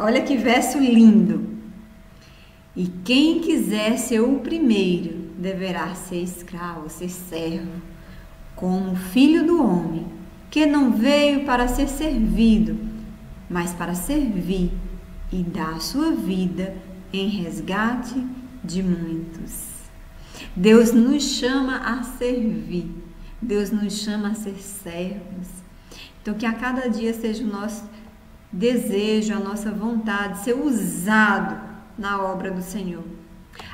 olha que verso lindo. E quem quiser ser o primeiro deverá ser escravo, ser servo, como filho do homem, que não veio para ser servido, mas para servir e dar a sua vida em resgate de muitos. Deus nos chama a servir, Deus nos chama a ser servos. Então, que a cada dia seja o nosso desejo, a nossa vontade, ser usado na obra do Senhor.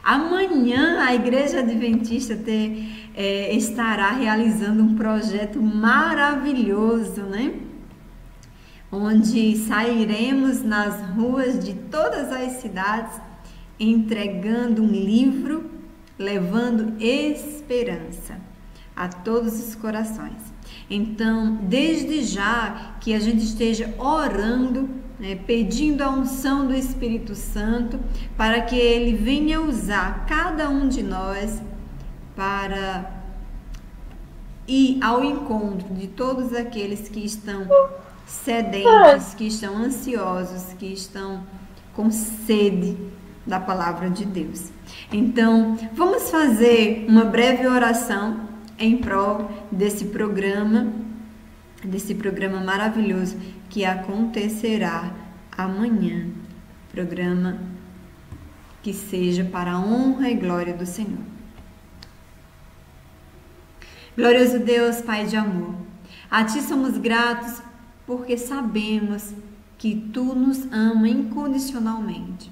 Amanhã a Igreja Adventista estará realizando um projeto maravilhoso, né? Onde sairemos nas ruas de todas as cidades entregando um livro, levando esperança a todos os corações. Então, desde já que a gente esteja orando, pedindo a unção do Espírito Santo para que Ele venha usar cada um de nós para ir ao encontro de todos aqueles que estão sedentos, que estão ansiosos, que estão com sede da palavra de Deus. Então, vamos fazer uma breve oração em prol desse programa maravilhoso que acontecerá amanhã. Programa que seja para a honra e glória do Senhor. Glorioso Deus, Pai de amor, a Ti somos gratos porque sabemos que Tu nos ama incondicionalmente.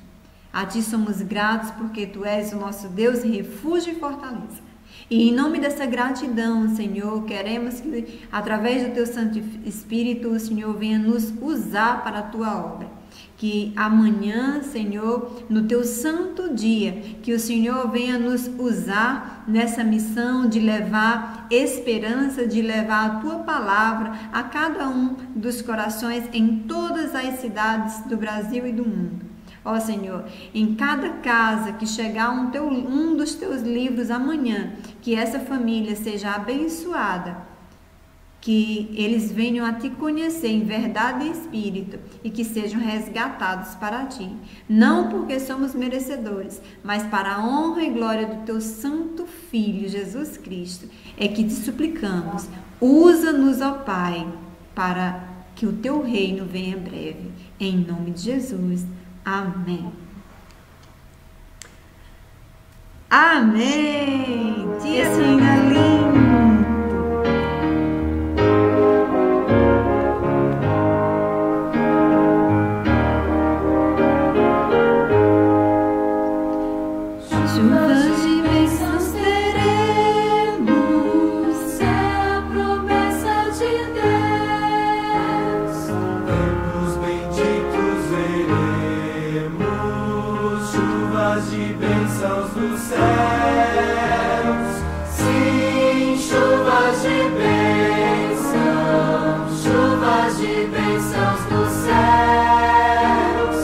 A Ti somos gratos porque Tu és o nosso Deus, refúgio e fortaleza. E em nome dessa gratidão, Senhor, queremos que através do Teu Santo Espírito, o Senhor venha nos usar para a Tua obra. Que amanhã, Senhor, no Teu santo dia, que o Senhor venha nos usar nessa missão de levar esperança, de levar a Tua palavra a cada um dos corações em todas as cidades do Brasil e do mundo. Ó Senhor, em cada casa que chegar um dos Teus livros amanhã, que essa família seja abençoada, que eles venham a Te conhecer em verdade e espírito e que sejam resgatados para Ti, não porque somos merecedores, mas para a honra e glória do Teu santo Filho, Jesus Cristo, é que Te suplicamos. Usa-nos, ó Pai, para que o Teu reino venha breve, em nome de Jesus. Amém. Amém. Dia lindo. Chuvas de bênçãos teremos, é a promessa de Deus. Tempos benditos veremos, chuvas de bênçãos dos céus. Sim, chuvas de bênçãos dos céus.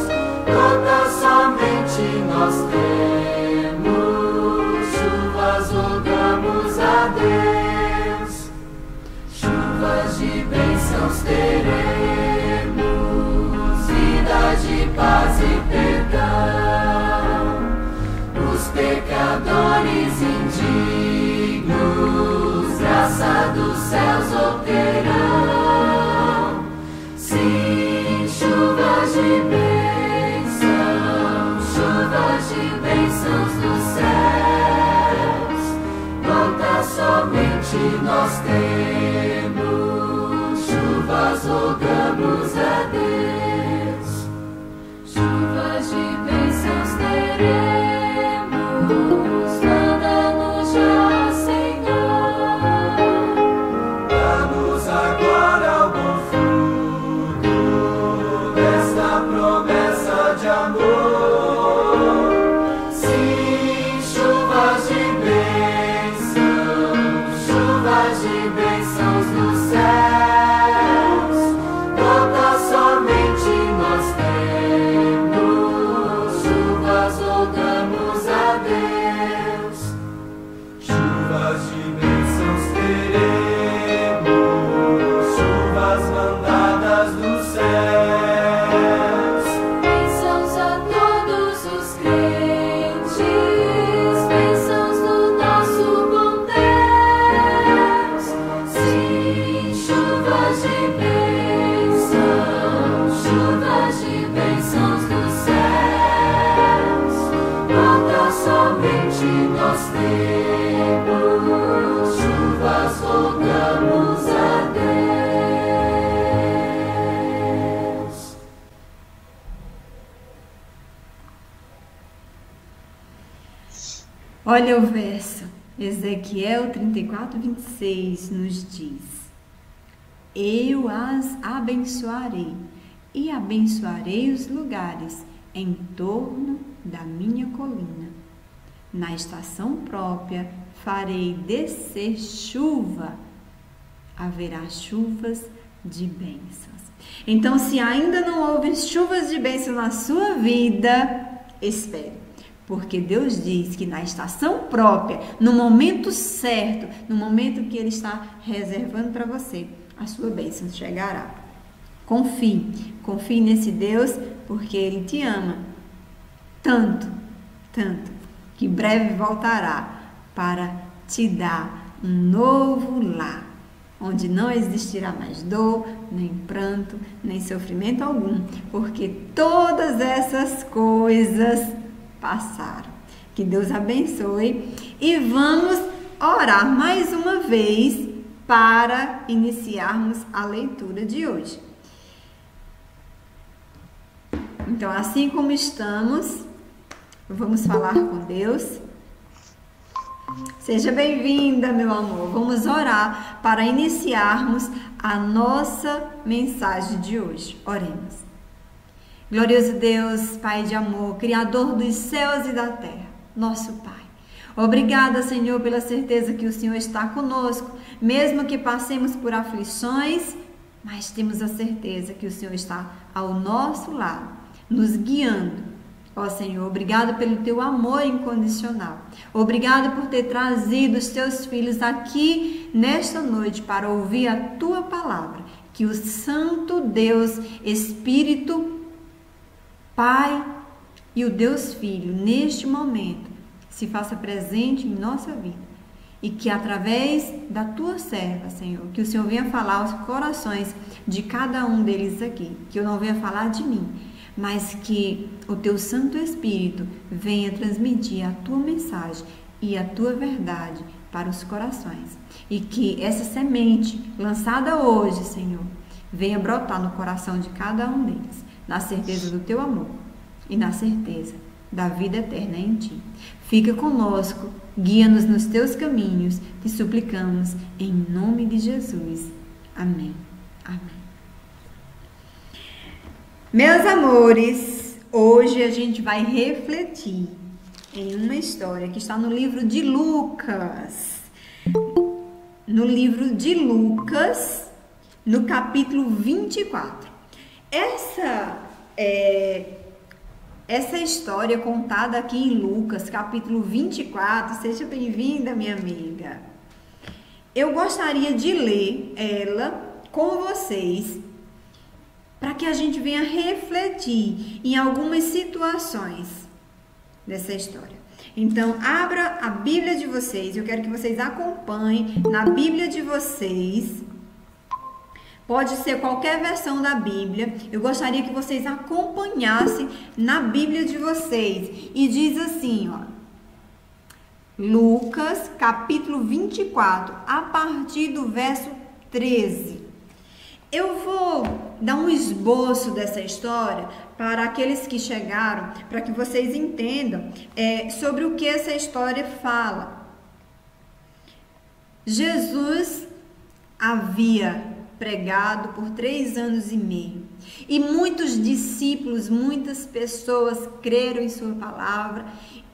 Todas somente nós temos, chuvas rogamos a Deus. Chuvas de bênçãos teremos, vida de paz e perdão. Os pecadores indignos, graça dos céus obterão. Sim, chuvas de bênçãos dos céus. Quantas somente nós temos, chuvas rogamos a Deus. Chuvas de bênçãos teremos, manda-nos já, Senhor. Dá-nos agora o bom fruto desta promessa de amor. Sim, chuvas de bênçãos dos céus. Todas somente nós temos, chuvas rogamos. Olha o verso, Ezequiel 34, 26 nos diz: eu as abençoarei e abençoarei os lugares em torno da minha colina. Na estação própria farei descer chuva, haverá chuvas de bênçãos. Então, se ainda não houve chuvas de bênção na sua vida, espere, porque Deus diz que na estação própria, no momento certo, no momento que Ele está reservando para você, a sua bênção chegará. Confie nesse Deus, porque Ele te ama tanto, que breve voltará para te dar um novo lar, onde não existirá mais dor, nem pranto, nem sofrimento algum, porque todas essas coisas passaram. Que Deus abençoe e vamos orar mais uma vez para iniciarmos a leitura de hoje. Então, assim como estamos, vamos falar com Deus. Seja bem-vinda, meu amor. Vamos orar para iniciarmos a nossa mensagem de hoje. Oremos. Glorioso Deus, Pai de amor, Criador dos céus e da terra, nosso Pai. Obrigada, Senhor, pela certeza que o Senhor está conosco, mesmo que passemos por aflições, mas temos a certeza que o Senhor está ao nosso lado, nos guiando. Ó Senhor, obrigado pelo teu amor incondicional. Obrigado por ter trazido os teus filhos aqui nesta noite para ouvir a tua palavra. Que o Santo Deus, Espírito, Pai e o Deus Filho, neste momento, se faça presente em nossa vida. E que através da tua serva, Senhor, que o Senhor venha falar aos corações de cada um deles aqui. Que eu não venha falar de mim, mas que o teu Santo Espírito venha transmitir a tua mensagem e a tua verdade para os corações. E que essa semente lançada hoje, Senhor, venha brotar no coração de cada um deles, na certeza do teu amor e na certeza da vida eterna em ti. Fica conosco, guia-nos nos teus caminhos, te suplicamos em nome de Jesus. Amém. Amém. Meus amores, hoje a gente vai refletir em uma história que está no livro de Lucas. No livro de Lucas, no capítulo 24. Essa história contada aqui em Lucas, capítulo 24, seja bem-vinda, minha amiga. Eu gostaria de ler ela com vocês, para que a gente venha refletir em algumas situações dessa história. Então, abra a Bíblia de vocês, eu quero que vocês acompanhem na Bíblia de vocês. Pode ser qualquer versão da Bíblia, eu gostaria que vocês acompanhassem na Bíblia de vocês. E diz assim, ó, Lucas, capítulo 24, a partir do verso 13. Eu vou dar um esboço dessa história para aqueles que chegaram, para que vocês entendam sobre o que essa história fala. Jesus havia pregado por 3 anos e meio e muitos discípulos, muitas pessoas creram em sua palavra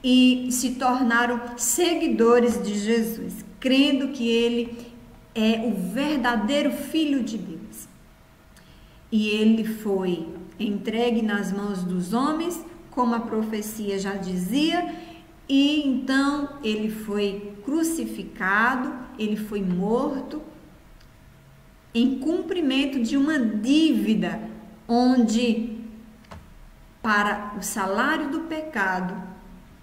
e se tornaram seguidores de Jesus, crendo que ele é o verdadeiro Filho de Deus. E ele foi entregue nas mãos dos homens, como a profecia já dizia, e então ele foi crucificado, ele foi morto, em cumprimento de uma dívida, onde para o salário do pecado,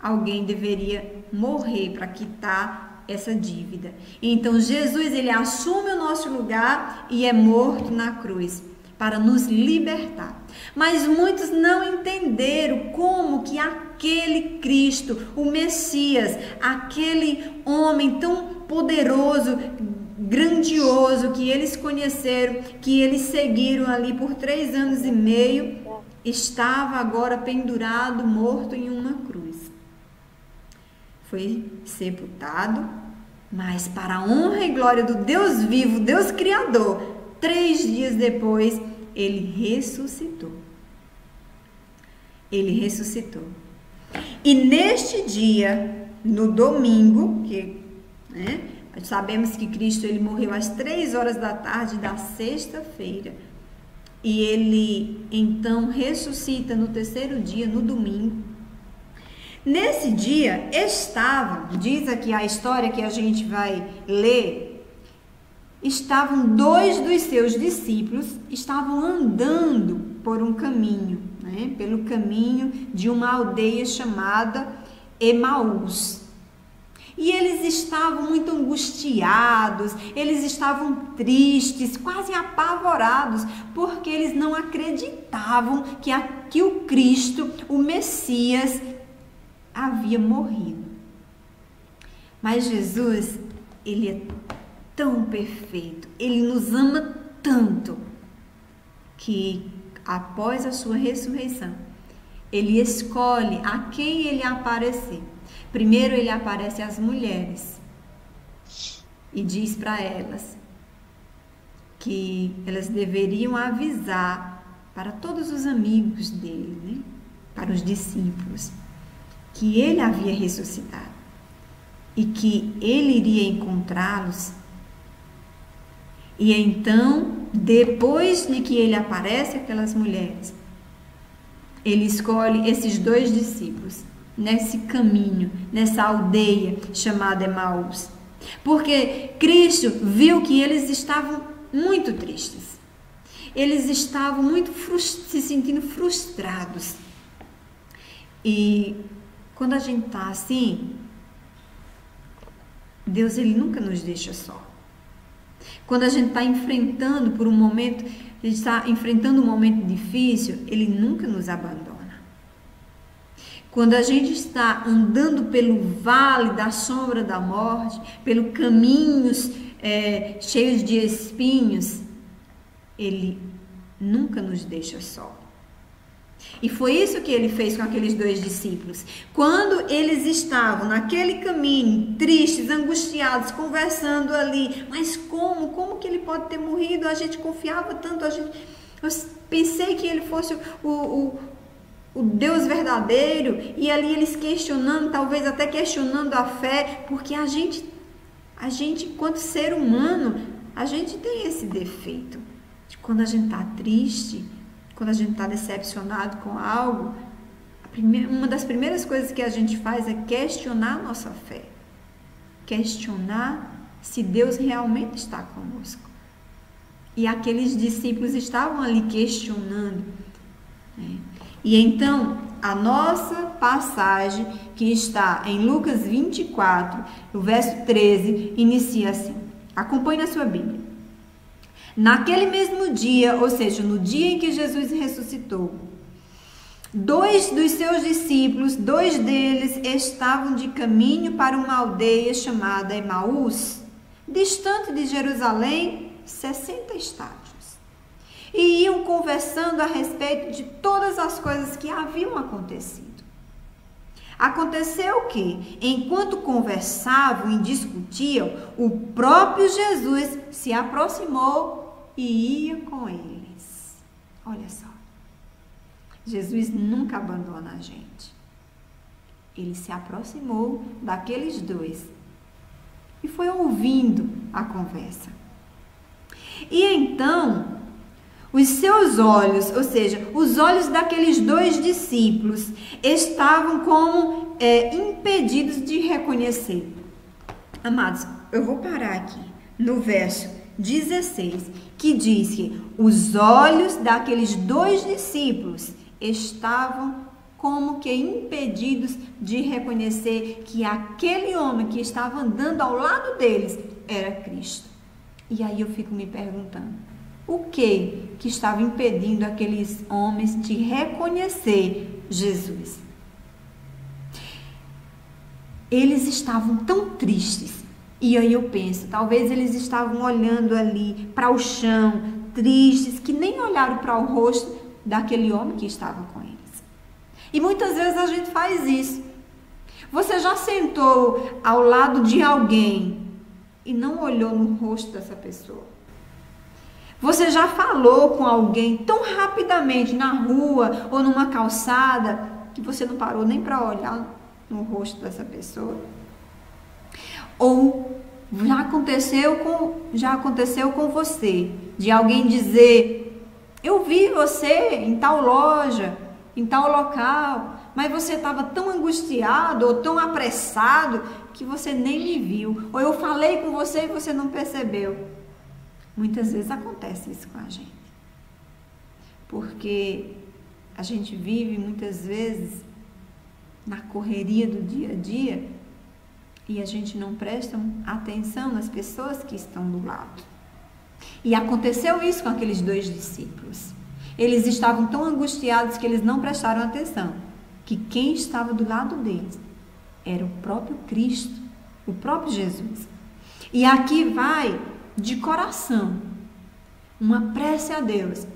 alguém deveria morrer para quitar essa dívida. Então Jesus, ele assume o nosso lugar e é morto na cruz para nos libertar. Mas muitos não entenderam como que aquele Cristo, o Messias, aquele homem tão poderoso, grandioso, que eles conheceram, que eles seguiram ali por 3 anos e meio, estava agora pendurado, morto em uma cruz. foi sepultado, mas para a honra e glória do Deus vivo, Deus Criador, 3 dias depois, ele ressuscitou. Ele ressuscitou. E neste dia, no domingo, sabemos que Cristo ele morreu às 3 horas da tarde da sexta-feira. E ele então ressuscita no 3º dia, no domingo. Nesse dia estavam, diz aqui a história que a gente vai ler, estavam 2 dos seus discípulos, estavam andando por um caminho, pelo caminho de uma aldeia chamada Emaús. E eles estavam muito angustiados, eles estavam tristes, quase apavorados, porque eles não acreditavam que o Cristo, o Messias, havia morrido. Mas Jesus, ele é tão perfeito, ele nos ama tanto, que após a sua ressurreição, ele escolhe a quem ele aparecer. Primeiro ele aparece às mulheres e diz para elas que elas deveriam avisar para todos os amigos dele, para os discípulos, que ele havia ressuscitado e que ele iria encontrá-los. E então, depois de que ele aparece àquelas mulheres, ele escolhe esses 2 discípulos nesse caminho, nessa aldeia chamada Emaús. Porque Cristo viu que eles estavam muito tristes. Eles estavam muito se sentindo frustrados. E quando a gente está assim, Deus ele nunca nos deixa só. Quando a gente está enfrentando por um momento, a gente está enfrentando um momento difícil, ele nunca nos abandona. Quando a gente está andando pelo vale da sombra da morte, pelo caminhos cheios de espinhos, ele nunca nos deixa só. E foi isso que ele fez com aqueles 2 discípulos. Quando eles estavam naquele caminho, tristes, angustiados, conversando ali, mas como que ele pode ter morrido? A gente confiava tanto, eu pensei que ele fosse o Deus verdadeiro. E ali eles questionando, talvez até questionando a fé, porque a gente, enquanto ser humano, a gente tem esse defeito de quando a gente está triste, quando a gente está decepcionado com algo, uma das primeiras coisas que a gente faz é questionar a nossa fé. Questionar se Deus realmente está conosco. E aqueles discípulos estavam ali questionando. E então, a nossa passagem, que está em Lucas 24, o verso 13, inicia assim. Acompanhe na sua Bíblia. Naquele mesmo dia, ou seja, no dia em que Jesus ressuscitou, 2 dos seus discípulos, 2 deles estavam de caminho para uma aldeia chamada Emaús, distante de Jerusalém, 60 estádios. E iam conversando a respeito de todas as coisas que haviam acontecido. Aconteceu que, enquanto conversavam e discutiam, o próprio Jesus se aproximou e ia com eles. Olha só. Jesus nunca abandona a gente. Ele se aproximou daqueles 2 e foi ouvindo a conversa. E então, os seus olhos, ou seja, os olhos daqueles 2 discípulos, estavam como impedidos de reconhecer. Amados, eu vou parar aqui no verso 16, que diz que os olhos daqueles 2 discípulos estavam como que impedidos de reconhecer que aquele homem que estava andando ao lado deles era Cristo. E aí eu fico me perguntando, o que estava impedindo aqueles homens de reconhecer Jesus? Eles estavam tão tristes. E aí eu penso, talvez eles estavam olhando ali para o chão, tristes, que nem olharam para o rosto daquele homem que estava com eles. E muitas vezes a gente faz isso. Você já sentou ao lado de alguém e não olhou no rosto dessa pessoa? Você já falou com alguém tão rapidamente na rua ou numa calçada que você não parou nem para olhar no rosto dessa pessoa? Ou já aconteceu com você, de alguém dizer: eu vi você em tal loja, em tal local, mas você estava tão angustiado ou tão apressado que você nem me viu. Ou eu falei com você e você não percebeu. Muitas vezes acontece isso com a gente. Porque a gente vive muitas vezes na correria do dia a dia e a gente não presta atenção nas pessoas que estão do lado. E aconteceu isso com aqueles 2 discípulos. Eles estavam tão angustiados que eles não prestaram atenção, que quem estava do lado deles era o próprio Cristo, o próprio Jesus. E aqui vai de coração uma prece a Deus,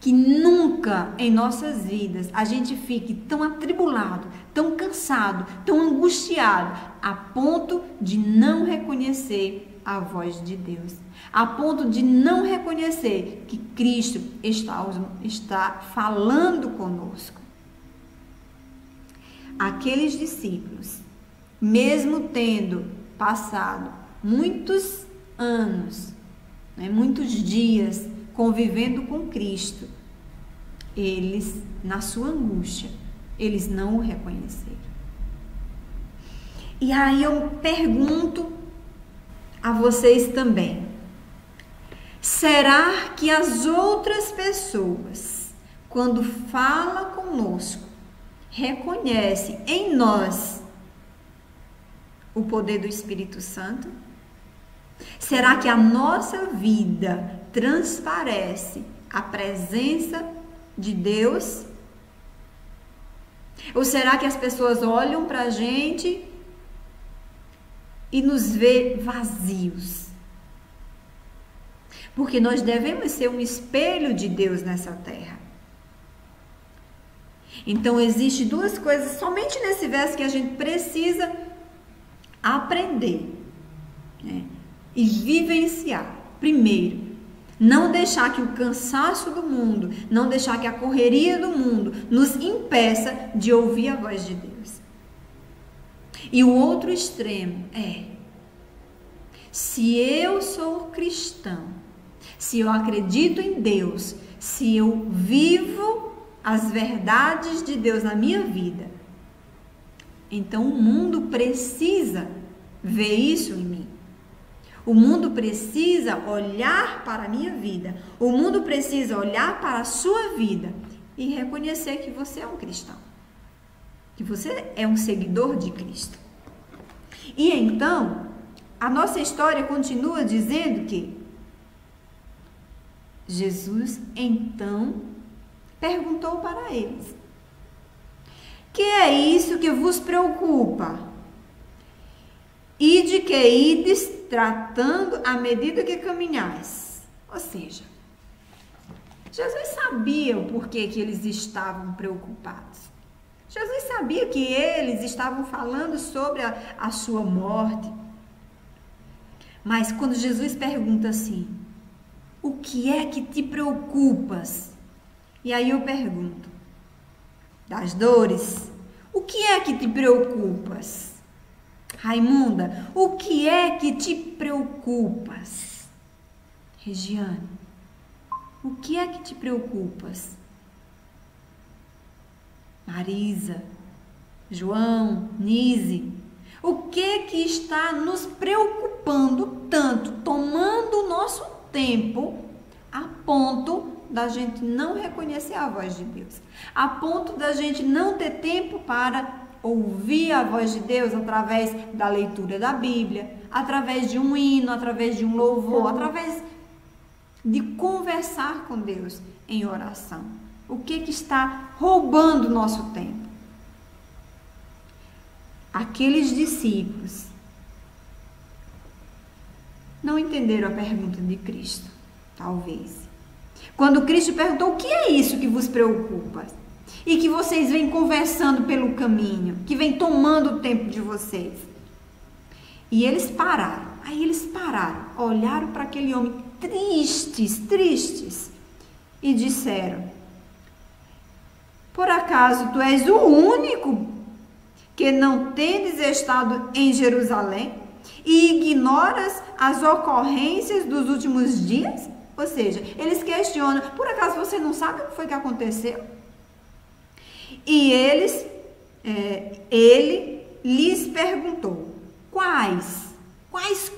que nunca em nossas vidas a gente fique tão atribulado, tão cansado, tão angustiado, a ponto de não reconhecer a voz de Deus, a ponto de não reconhecer que Cristo está falando conosco. Aqueles discípulos, mesmo tendo passado muitos anos, muitos dias convivendo com Cristo, eles, na sua angústia, eles não o reconheceram. E aí eu pergunto a vocês também: será que as outras pessoas, quando falam conosco, reconhecem em nós o poder do Espírito Santo? Será que a nossa vida transparece a presença de Deus? Ou será que as pessoas olham para a gente e nos vê vazios? Porque nós devemos ser um espelho de Deus nessa terra. Então, existem 2 coisas somente nesse verso que a gente precisa aprender, e vivenciar. Primeiro, não deixar que o cansaço do mundo, não deixar que a correria do mundo nos impeça de ouvir a voz de Deus. E o outro extremo é: se eu sou cristão, se eu acredito em Deus, se eu vivo as verdades de Deus na minha vida, então o mundo precisa ver isso em mim. O mundo precisa olhar para a minha vida. O mundo precisa olhar para a sua vida e reconhecer que você é um cristão, que você é um seguidor de Cristo. E então, a nossa história continua dizendo que Jesus, então, perguntou para eles: que é isso que vos preocupa? E de que ides tratando à medida que caminhais. Ou seja, Jesus sabia o porquê que eles estavam preocupados. Jesus sabia que eles estavam falando sobre a sua morte. Mas quando Jesus pergunta assim: o que é que te preocupas? E aí eu pergunto: das dores, o que é que te preocupas? Raimunda, o que é que te preocupas? Regiane, o que é que te preocupas? Marisa, João, Nise, o que está nos preocupando tanto, tomando o nosso tempo, a ponto da gente não reconhecer a voz de Deus, a ponto da gente não ter tempo para ouvir a voz de Deus através da leitura da Bíblia, através de um hino, através de um louvor, através de conversar com Deus em oração? O que está roubando o nosso tempo? Aqueles discípulos não entenderam a pergunta de Cristo, talvez. Quando Cristo perguntou: o que é isso que vos preocupa? e que vocês vêm conversando pelo caminho, que vem tomando o tempo de vocês. E eles pararam. Aí eles pararam, olharam para aquele homem tristes, e disseram: por acaso tu és o único que não tendes estado em Jerusalém e ignoras as ocorrências dos últimos dias? Ou seja, eles questionam: por acaso você não sabe o que foi que aconteceu? E ele lhes perguntou: quais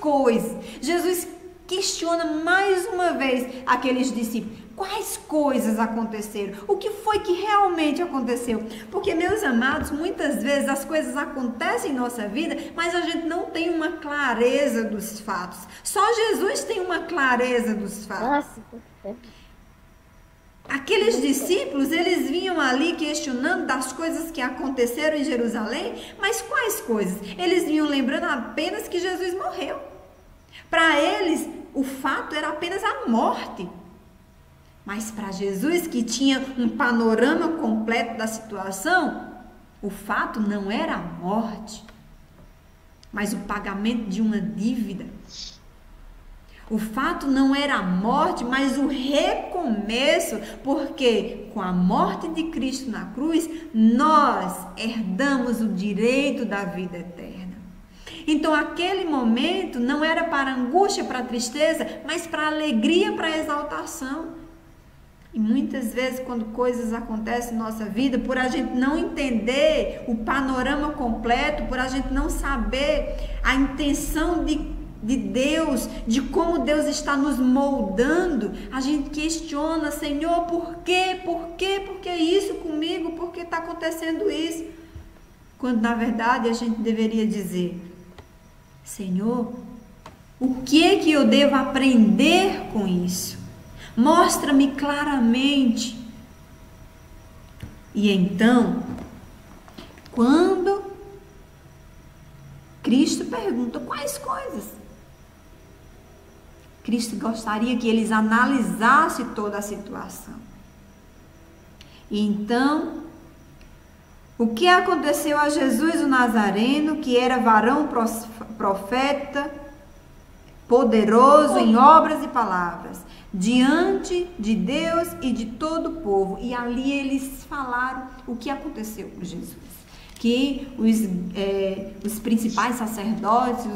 coisas? Jesus questiona mais uma vez aqueles discípulos: quais coisas aconteceram? O que foi que realmente aconteceu? Porque, meus amados, muitas vezes as coisas acontecem em nossa vida, mas a gente não tem uma clareza dos fatos. Só Jesus tem uma clareza dos fatos. Aqueles discípulos, eles vinham ali questionando das coisas que aconteceram em Jerusalém, mas quais coisas? Eles vinham lembrando apenas que Jesus morreu. Para eles, o fato era apenas a morte. Mas para Jesus, que tinha um panorama completo da situação, o fato não era a morte, mas o pagamento de uma dívida. O fato não era a morte, mas o recomeço, porque com a morte de Cristo na cruz, nós herdamos o direito da vida eterna. Então, aquele momento não era para angústia, para tristeza, mas para alegria, para exaltação. E muitas vezes, quando coisas acontecem em nossa vida, por a gente não entender o panorama completo, por a gente não saber a intenção de Deus, de como Deus está nos moldando, a gente questiona: Senhor, por quê? Por quê? Por que isso comigo? Por que está acontecendo isso? Quando na verdade a gente deveria dizer: Senhor, o que é que eu devo aprender com isso? Mostra-me claramente. E então, quando Cristo pergunta: quais coisas? Cristo gostaria que eles analisassem toda a situação. E então, o que aconteceu a Jesus o Nazareno, que era varão profeta, poderoso em obras e palavras, diante de Deus e de todo o povo. E ali eles falaram o que aconteceu com Jesus. Que os principais sacerdotes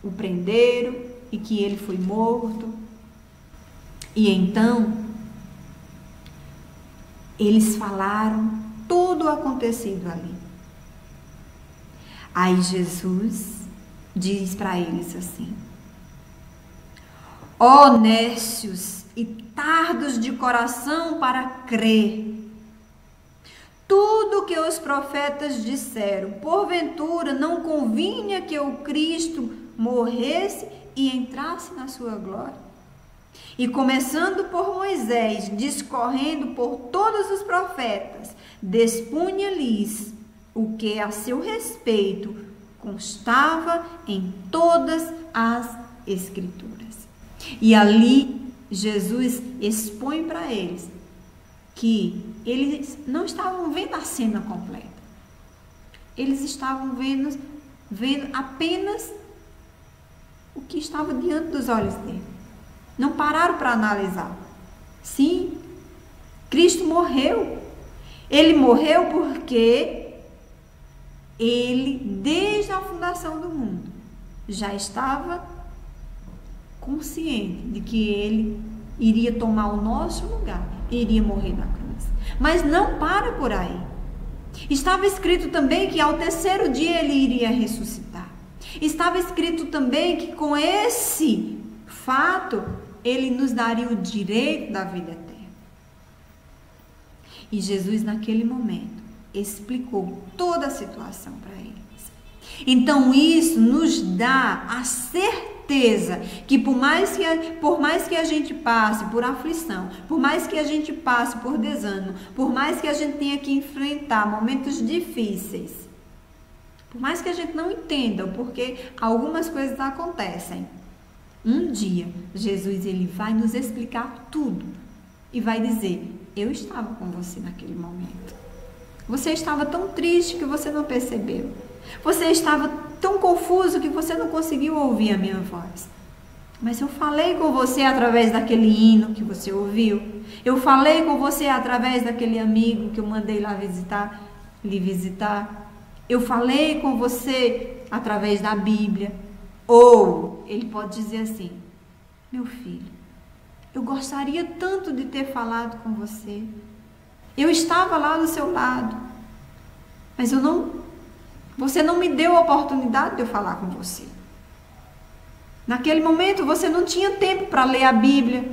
o prenderam e que ele foi morto. E então, eles falaram tudo o acontecido ali. Aí Jesus diz para eles assim: ó nécios e tardos de coração para crer, tudo que os profetas disseram, porventura não convinha que o Cristo morresse e entrasse na sua glória? E começando por Moisés, discorrendo por todos os profetas, despunha-lhes o que a seu respeito constava em todas as Escrituras. E ali Jesus expõe para eles que eles não estavam vendo a cena completa. Eles estavam vendo apenas o que estava diante dos olhos dele. Não pararam para analisar. Sim, Cristo morreu. Ele morreu porque ele, desde a fundação do mundo, já estava consciente de que ele iria tomar o nosso lugar, iria morrer na cruz. Mas não para por aí. Estava escrito também que ao terceiro dia ele iria ressuscitar. Estava escrito também que com esse fato ele nos daria o direito da vida eterna. E Jesus, naquele momento, explicou toda a situação para eles. Então isso nos dá a certeza que por mais que a gente passe por aflição, por mais que a gente passe por desânimo, por mais que a gente tenha que enfrentar momentos difíceis, por mais que a gente não entenda o porquê algumas coisas acontecem, um dia Jesus ele vai nos explicar tudo e vai dizer: eu estava com você naquele momento. Você estava tão triste que você não percebeu. Você estava tão confuso que você não conseguiu ouvir a minha voz. Mas eu falei com você através daquele hino que você ouviu. Eu falei com você através daquele amigo que eu mandei lá lhe visitar. Eu falei com você através da Bíblia. Ou ele pode dizer assim: meu filho, eu gostaria tanto de ter falado com você. Eu estava lá do seu lado, mas você não me deu a oportunidade de eu falar com você. Naquele momento você não tinha tempo para ler a Bíblia,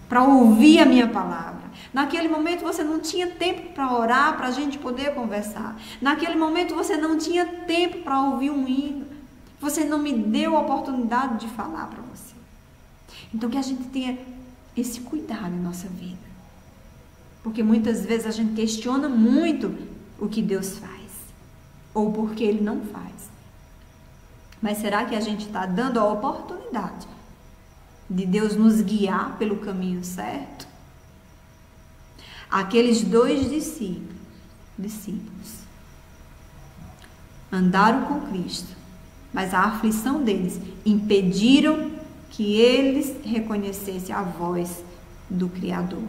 para ouvir a minha palavra. Naquele momento você não tinha tempo para orar, para a gente poder conversar. Naquele momento você não tinha tempo para ouvir um hino. Você não me deu a oportunidade de falar para você. Então que a gente tenha esse cuidado em nossa vida. Porque muitas vezes a gente questiona muito o que Deus faz. Ou porque Ele não faz. Mas será que a gente está dando a oportunidade de Deus nos guiar pelo caminho certo? Aqueles 2 discípulos andaram com Cristo, mas a aflição deles impediram que eles reconhecessem a voz do Criador.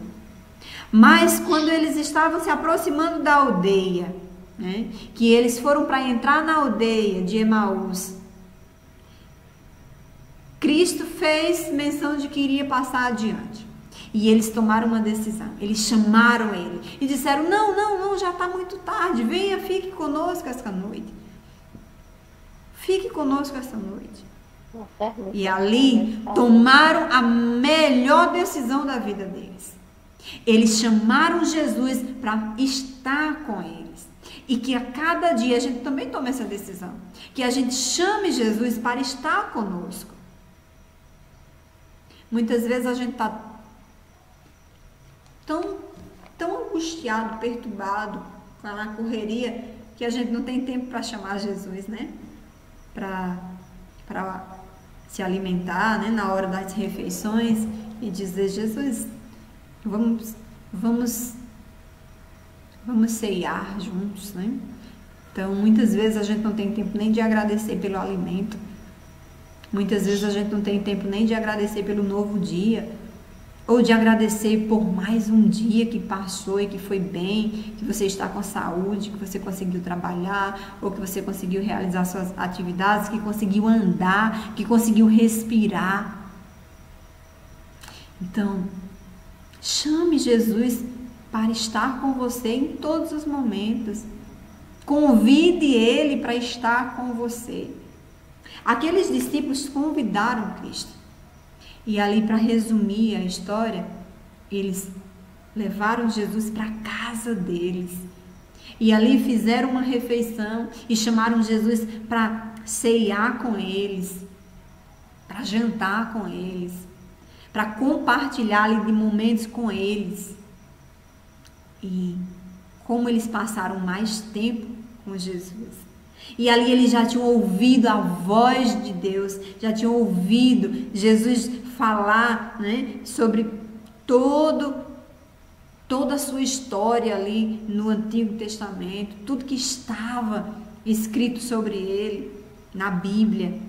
Mas quando eles estavam se aproximando da aldeia, que eles foram para entrar na aldeia de Emaús, Cristo fez menção de que iria passar adiante. E eles tomaram uma decisão. Eles chamaram ele e disseram: não, já está muito tarde. Venha, fique conosco esta noite. Fique conosco esta noite. E ali tomaram a melhor decisão da vida deles. Eles chamaram Jesus para estar com eles. E que a cada dia a gente também tome essa decisão. Que a gente chame Jesus para estar conosco. Muitas vezes a gente está tão angustiado, perturbado com a correria, que a gente não tem tempo para chamar Jesus, né? Para se alimentar, né? Na hora das refeições e dizer: Jesus, vamos ceiar juntos, né? Então, muitas vezes a gente não tem tempo nem de agradecer pelo alimento. Muitas vezes a gente não tem tempo nem de agradecer pelo novo dia, ou de agradecer por mais um dia que passou e que foi bem, que você está com saúde, que você conseguiu trabalhar, ou que você conseguiu realizar suas atividades, que conseguiu andar, que conseguiu respirar. Então, chame Jesus para estar com você em todos os momentos. Convide Ele para estar com você. Aqueles discípulos convidaram Cristo. E ali, para resumir a história, eles levaram Jesus para a casa deles. E ali fizeram uma refeição e chamaram Jesus para ceiar com eles, para jantar com eles, para compartilhar ali de momentos com eles. E como eles passaram mais tempo com Jesus. E ali eles já tinham ouvido a voz de Deus, já tinham ouvido Jesus falar, né, sobre toda a sua história ali no Antigo Testamento, tudo que estava escrito sobre ele na Bíblia.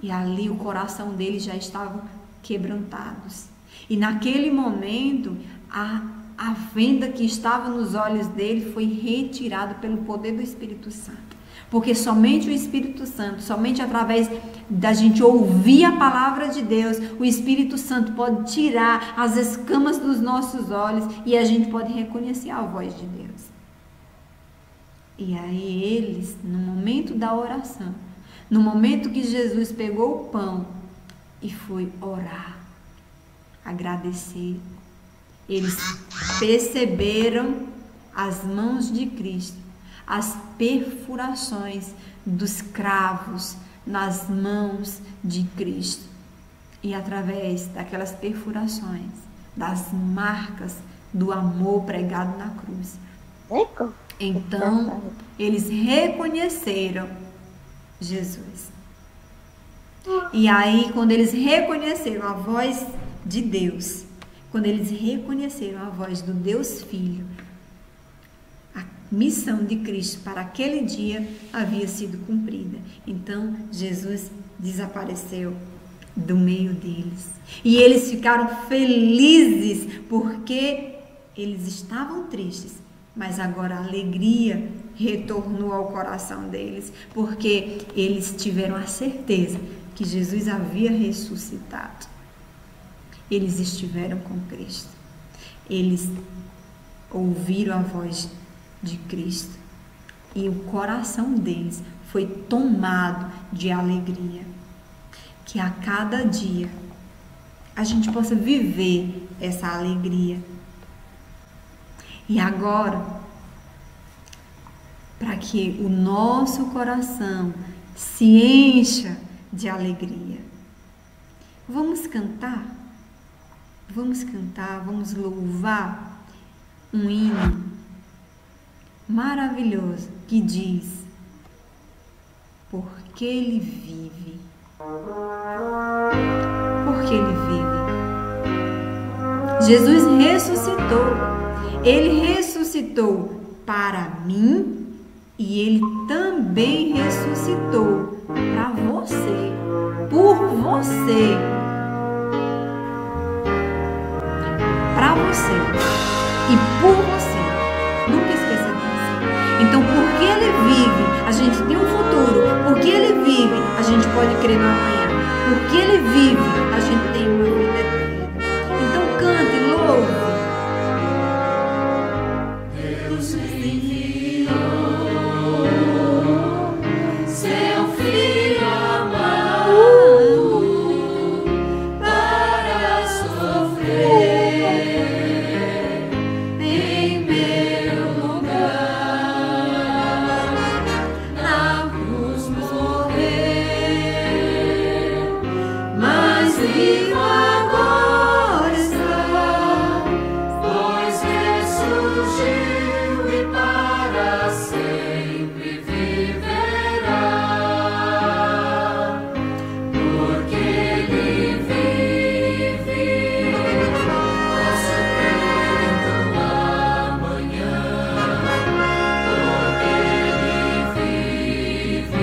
E ali o coração deles já estavam quebrantados. E naquele momento, a venda que estava nos olhos dele foi retirada pelo poder do Espírito Santo. Porque somente o Espírito Santo, somente através da gente ouvir a palavra de Deus, o Espírito Santo pode tirar as escamas dos nossos olhos e a gente pode reconhecer a voz de Deus. E aí eles, no momento da oração, no momento que Jesus pegou o pão e foi orar, agradecer, eles perceberam as mãos de Cristo, as perfurações dos cravos nas mãos de Cristo. E através daquelas perfurações, das marcas do amor pregado na cruz, então eles reconheceram Jesus. E aí, quando eles reconheceram a voz de Deus, quando eles reconheceram a voz do Deus Filho, a missão de Cristo para aquele dia havia sido cumprida. Então, Jesus desapareceu do meio deles. E eles ficaram felizes porque eles estavam tristes, mas agora a alegria retornou ao coração deles, porque eles tiveram a certeza que Jesus havia ressuscitado. Eles estiveram com Cristo. Eles ouviram a voz de Cristo e o coração deles foi tomado de alegria. Que a cada dia a gente possa viver essa alegria. E agora, para que o nosso coração se encha de alegria, vamos cantar, vamos louvar um hino maravilhoso que diz: porque Ele vive. Porque Ele vive. Jesus ressuscitou. Ele ressuscitou para mim e Ele também ressuscitou para você, por você. Para você e por você. Nunca esqueça disso. Então, porque Ele vive, a gente tem um futuro. Porque Ele vive, a gente pode crer no amanhã. Porque Ele vive, a gente tem uma vida eterna. Então, cante, louve. Deus enviou seu Filho amado para sofrer em meu lugar, na cruz morrer, mas vivo agora está, pois ressurgiu e para sempre viverá, porque Ele vive, posso crer no amanhã, porque Ele vive,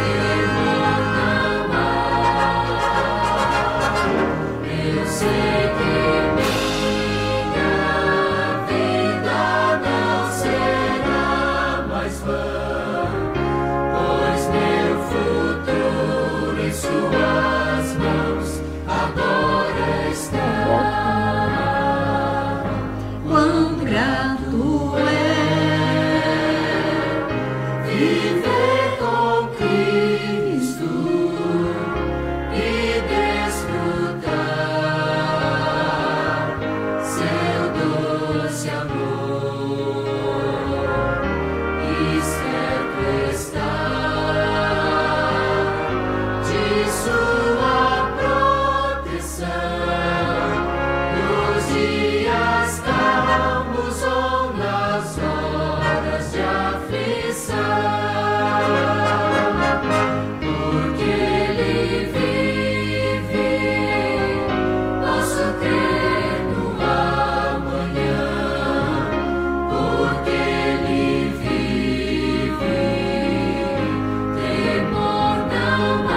temor não há. Eu sei que minha vida não será mais vã, pois meu futuro em Suas mãos agora está. Quão grato é viver com Cristo e desfrutar seu doce amor, e certo está de Sua proteção nos dias calmos ou nas horas de aflição, porque Ele vive, posso crer no amanhã, porque Ele vive, temor não há.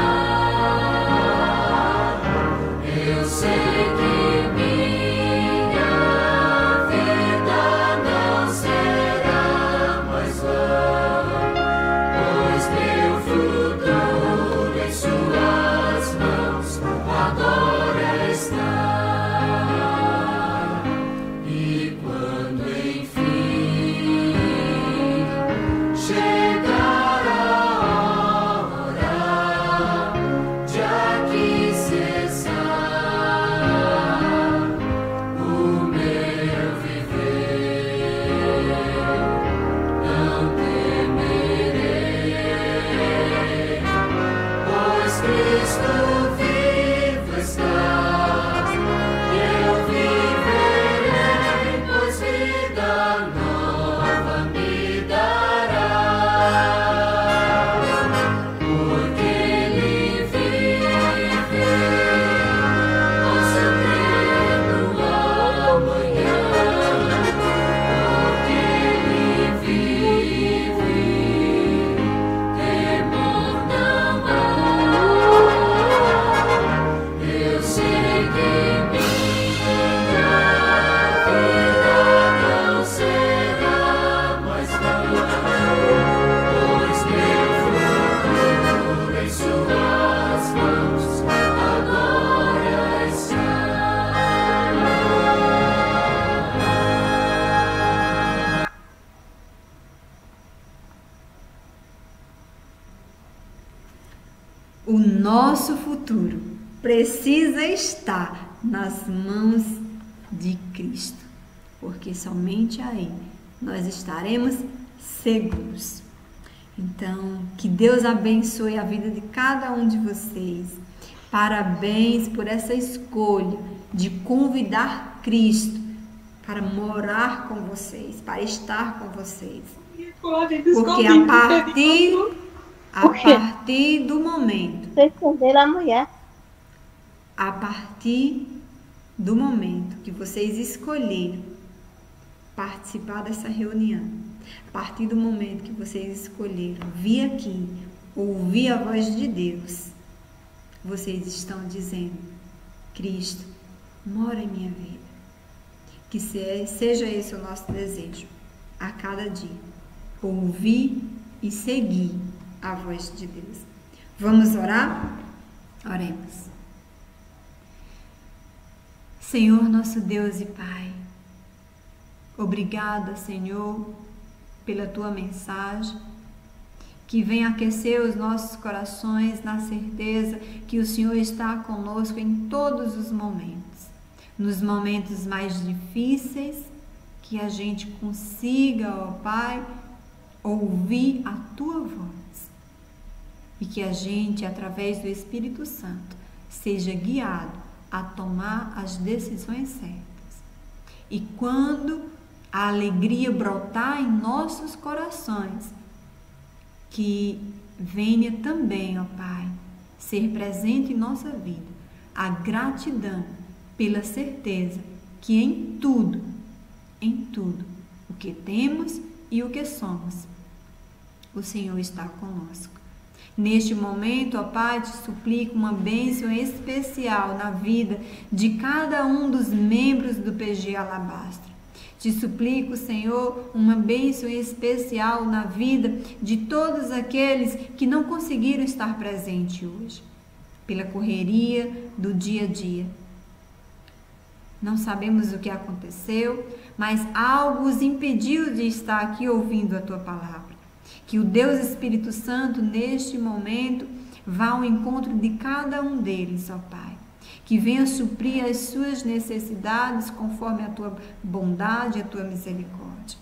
O nosso futuro precisa estar nas mãos de Cristo, porque somente aí nós estaremos seguros. Então, que Deus abençoe a vida de cada um de vocês. Parabéns por essa escolha de convidar Cristo para morar com vocês, para estar com vocês. Porque a partir do momento, a partir do momento que vocês escolheram participar dessa reunião, a partir do momento que vocês escolheram vir aqui, ouvir a voz de Deus, vocês estão dizendo: Cristo, mora em minha vida. Que seja esse o nosso desejo a cada dia, ouvir e seguir a voz de Deus. Vamos orar? Oremos. Senhor, nosso Deus e Pai, obrigada, Senhor, pela Tua mensagem, que vem aquecer os nossos corações na certeza que o Senhor está conosco em todos os momentos. Nos momentos mais difíceis, que a gente consiga, ó Pai, ouvir a Tua voz. E que a gente, através do Espírito Santo, seja guiado a tomar as decisões certas. E quando a alegria brotar em nossos corações, que venha também, ó Pai, ser presente em nossa vida a gratidão pela certeza que em tudo, o que temos e o que somos, o Senhor está conosco. Neste momento, ó Pai, te suplico uma bênção especial na vida de cada um dos membros do PG Alabastro. Te suplico, Senhor, uma bênção especial na vida de todos aqueles que não conseguiram estar presentes hoje, pela correria do dia a dia. Não sabemos o que aconteceu, mas algo os impediu de estar aqui ouvindo a Tua palavra. Que o Deus Espírito Santo, neste momento, vá ao encontro de cada um deles, ó Pai. Que venha suprir as suas necessidades conforme a Tua bondade e a Tua misericórdia.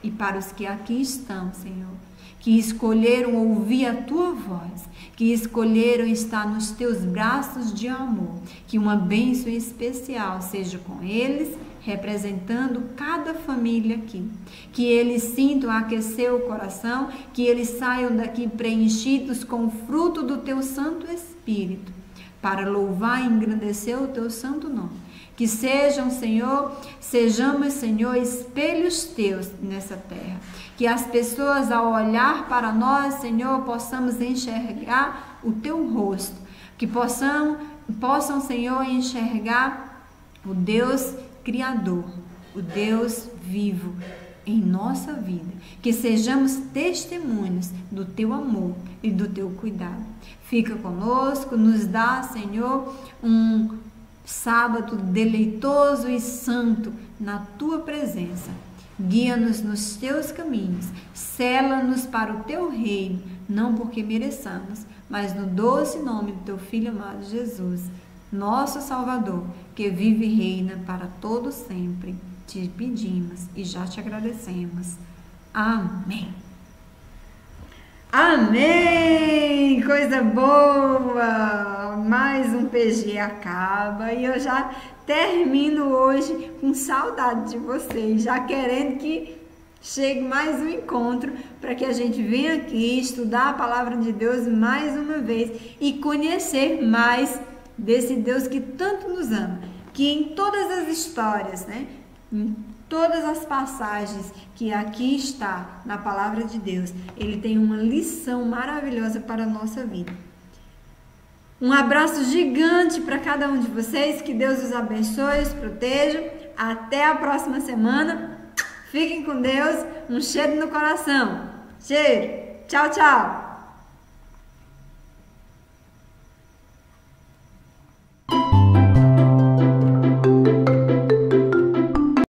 E para os que aqui estão, Senhor, que escolheram ouvir a Tua voz, que escolheram estar nos Teus braços de amor, que uma bênção especial seja com eles, representando cada família aqui, que eles sintam aquecer o coração, que eles saiam daqui preenchidos com o fruto do Teu Santo Espírito, para louvar e engrandecer o Teu santo nome. Que sejamos, Senhor, espelhos Teus nessa terra. Que as pessoas, ao olhar para nós, Senhor, possamos enxergar o Teu rosto. Que possam, Senhor, enxergar o Deus Criador, o Deus vivo em nossa vida. Que sejamos testemunhos do Teu amor e do Teu cuidado. Fica conosco, nos dá, Senhor, um sábado deleitoso e santo na Tua presença. Guia-nos nos Teus caminhos, sela-nos para o Teu reino, não porque mereçamos, mas no doce nome do Teu Filho amado Jesus, nosso Salvador, que vive e reina para todo sempre. Te pedimos e já te agradecemos. Amém. Amém! Coisa boa! Mais um PG acaba e eu já termino hoje com saudade de vocês, já querendo que chegue mais um encontro para que a gente venha aqui estudar a palavra de Deus mais uma vez e conhecer mais desse Deus que tanto nos ama, que em todas as histórias, em todas as passagens que aqui está na palavra de Deus, Ele tem uma lição maravilhosa para a nossa vida. Um abraço gigante para cada um de vocês, que Deus os abençoe, os proteja. Até a próxima semana. Fiquem com Deus, um cheiro no coração. Cheiro. Tchau, tchau.